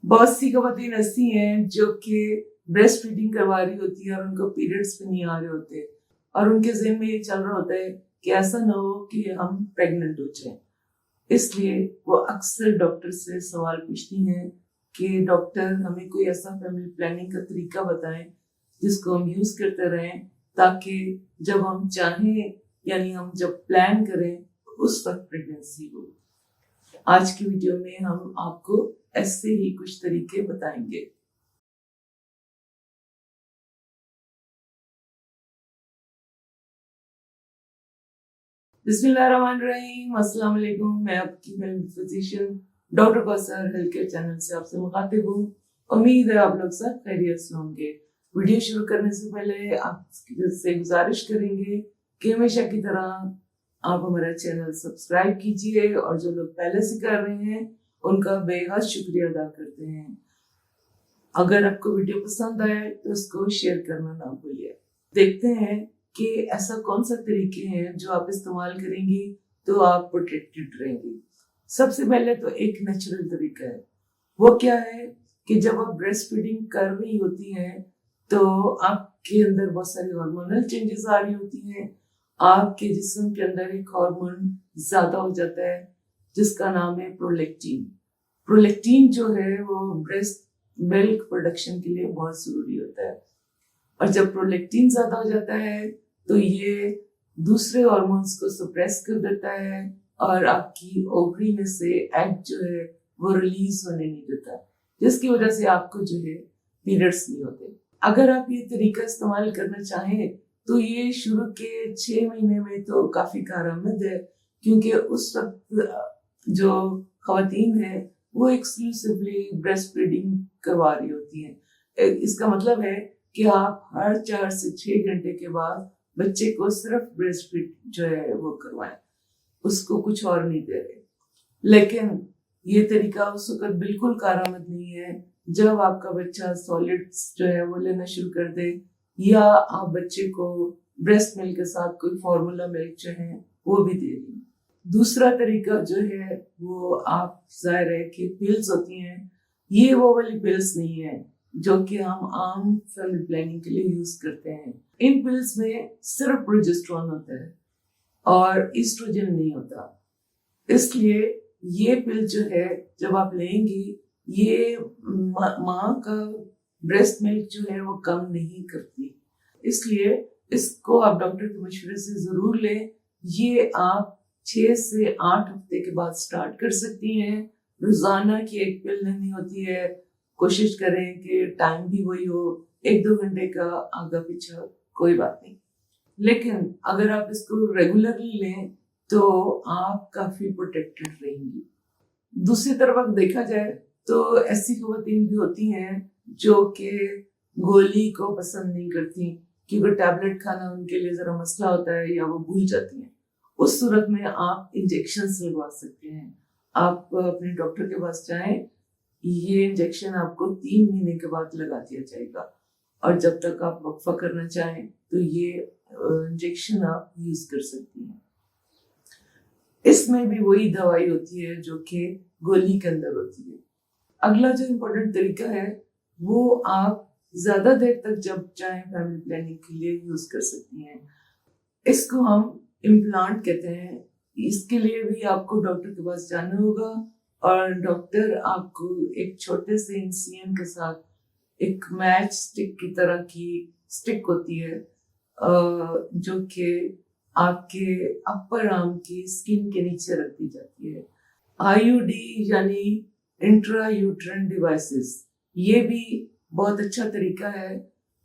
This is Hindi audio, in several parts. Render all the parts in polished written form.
बहुत सी खवातीन ऐसी हैं जो कि ब्रेस्ट फीडिंग करवा रही होती है और उनको पीरियड्स भी नहीं आ रहे होते और उनके ज़हन में ये चल रहा होता है कि ऐसा ना हो कि हम प्रेग्नेंट हो जाएं। इसलिए वो अक्सर डॉक्टर से सवाल पूछती हैं कि डॉक्टर हमें कोई ऐसा फैमिली प्लानिंग का तरीका बताएं जिसको हम यूज़ करते रहें ताकि जब हम चाहें यानी हम जब प्लान करें उस वक्त प्रेगनेंसी हो। आज की वीडियो में हम आपको ऐसे ही कुछ तरीके बताएंगे। बिस्मिल्लाहिर्रहमानिर्रहीम, अस्सलाम वालेकुम। मैं आपकी family physician doctor Kausar health care channel से आपसे मुखातिब हूँ। उम्मीद है आप लोग सब खैरियत से होंगे। वीडियो शुरू करने से पहले आपसे गुजारिश करेंगे कि हमेशा की तरह आप हमारा चैनल सब्सक्राइब कीजिए और जो लोग पहले से कर रहे हैं उनका बेहद शुक्रिया अदा करते हैं। अगर आपको वीडियो पसंद आए तो उसको शेयर करना ना भूलिए। देखते हैं कि ऐसा कौन सा तरीके हैं जो आप इस्तेमाल करेंगी तो आप प्रोटेक्टेड रहेंगी। सबसे पहले तो एक नेचुरल तरीका है। वो क्या है कि जब आप ब्रेस्ट फीडिंग कर रही होती हैं तो आपके अंदर बहुत सारी हार्मोनल चेंजेस आ रही होती हैं। आपके जिस्म के अंदर एक हार्मोन ज्यादा हो जाता है जिसका नाम है प्रोलैक्टिन। प्रोलैक्टिन जो है वो ब्रेस्ट मिल्क प्रोडक्शन के लिए बहुत जरूरी होता है और जब प्रोलैक्टिन ज्यादा हो जाता है तो ये दूसरे हार्मोन्स को सप्रेस कर देता है और आपकी ओवरी में से एग जो है वो रिलीज होने नहीं देता, जिसकी वजह से आपको जो है पीरियड्स नहीं होते। अगर आप ये तरीका इस्तेमाल करना चाहें तो ये शुरू के 6 महीने में तो काफी कारआमद है, क्योंकि उस वक्त जो खवातीन है वो एक्सक्लूसिवली ब्रेस्ट फीडिंग करवा रही होती हैं। इसका मतलब है कि आप हर 4 से 6 घंटे के बाद बच्चे को सिर्फ ब्रेस्ट फीड जो है वो करवाएं, उसको कुछ और नहीं दे रहे। लेकिन ये तरीका उस वक्त बिल्कुल कारआमद नहीं है जब आपका बच्चा सॉलिड्स जो है वो लेना शुरू कर दे या आप बच्चे को ब्रेस्ट मिल्क के साथ कोई फॉर्मूला मिल्क जो है वो भी दे रही। दूसरा तरीका जो है वो आप जाहिर है कि पिल्स होती हैं, ये वो वाली पिल्स नहीं है जो कि हम आम फैमिली प्लानिंग के लिए यूज करते हैं। इन पिल्स में सिर्फ प्रोजेस्टेरोन होता है और ईस्ट्रोजन नहीं होता। इसलिए ये पिल जो है जब आप लेंगी ये माँ का ब्रेस्ट मिल्क जो है वो कम नहीं करती, इसलिए इसको आप डॉक्टर के मशवरे से जरूर लें। ये आप 6 से 8 हफ्ते के बाद स्टार्ट कर सकती हैं। रोजाना की एक पिल लेनी होती है। कोशिश करें कि टाइम भी वही हो, 1-2 घंटे का आगा पीछा कोई बात नहीं, लेकिन अगर आप इसको रेगुलरली लें तो आप काफी प्रोटेक्टेड रहेंगी। दूसरी तरफ अगर देखा जाए तो ऐसी खवातीन भी होती हैं जो कि गोली को पसंद नहीं करती, क्योंकि टैबलेट खाना उनके लिए जरा मसला होता है या वो भूल जाती हैं। उस सूरत में आप इंजेक्शन लगवा सकते हैं। आप अपने डॉक्टर के पास जाएं, ये इंजेक्शन आपको 3 महीने के बाद लगा दिया जाएगा और जब तक आप वक्फा करना चाहें तो ये इंजेक्शन आप यूज कर सकती हैं। इसमें भी वही दवाई होती है जो कि गोली के अंदर होती है। अगला जो इम्पोर्टेंट तरीका है वो आप ज्यादा देर तक जब चाहें फैमिली प्लानिंग के लिए यूज कर सकती हैं। इसको हम इम्प्लांट कहते हैं। इसके लिए भी आपको डॉक्टर के पास जाना होगा और डॉक्टर आपको एक छोटे से इंसियन के साथ एक मैच स्टिक की तरह की स्टिक होती है जो कि आपके अपर आर्म की स्किन के नीचे रख दी जाती है। आईयूडी यानी इंट्रा यूट्राइन डिवाइसेस, ये भी बहुत अच्छा तरीका है।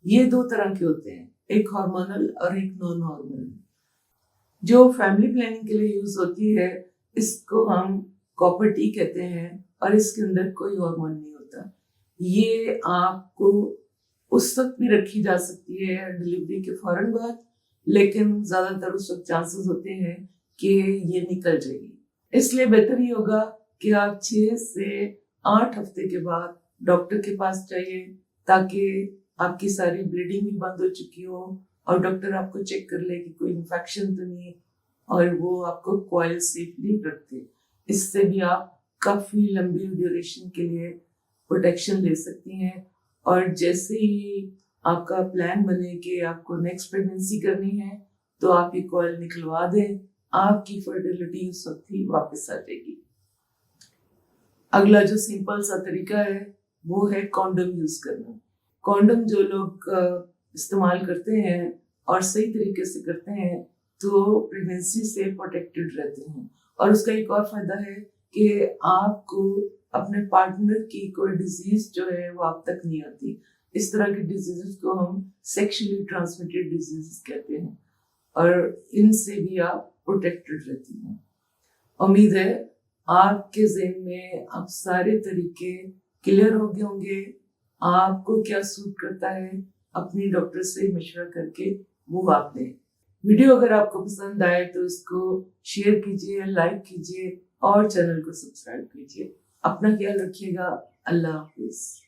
ये 2 तरह के होते हैं, एक हार्मोनल और एक नॉन हार्मोनल। जो फैमिली प्लानिंग के लिए यूज होती है इसको हम कॉपर टी कहते हैं और इसके अंदर कोई हार्मोन नहीं होता। ये आपको उस वक्त भी रखी जा सकती है डिलीवरी के फौरन बाद, लेकिन ज्यादातर उस वक्त चांसेस होते हैं कि ये निकल जाएगी। इसलिए बेहतर ही होगा कि आप 6 से 8 हफ्ते के बाद डॉक्टर के पास जाइए ताकि आपकी सारी ब्लीडिंग भी बंद हो चुकी हो और डॉक्टर आपको चेक कर ले कि कोई इन्फेक्शन तो नहीं और वो आपको कॉइल सेफली रखते। इससे भी आप काफी लंबी ड्यूरेशन के लिए प्रोटेक्शन ले सकती हैं। और जैसे ही आपका प्लान बने कि आपको नेक्स्ट प्रेगनेंसी करनी है तो आप ये कॉइल निकलवा दें, आपकी फर्टिलिटी उस वक्त ही वापस आ जाएगी। अगला जो सिंपल सा तरीका है वो है कॉन्डम यूज करना। कॉन्डम जो लोग इस्तेमाल करते हैं और सही तरीके से करते हैं तो प्रेगनेंसी से प्रोटेक्टेड रहते हैं। और उसका एक और फायदा है कि आपको अपने पार्टनर की कोई डिजीज जो है वो आप तक नहीं आती। इस तरह की डिजीजेस को हम सेक्सुअली ट्रांसमिटेड डिजीजेस कहते हैं और इनसे भी आप प्रोटेक्टेड रहती हैं। उम्मीद है आपके ज़हन में अब सारे तरीके क्लियर हो गए होंगे। आपको क्या सूट करता है अपनी डॉक्टर से मशवरा करके वो आप लें। वीडियो अगर आपको पसंद आए तो इसको शेयर कीजिए, लाइक कीजिए और चैनल को सब्सक्राइब कीजिए। अपना ख्याल रखिएगा। अल्लाह हाफिज।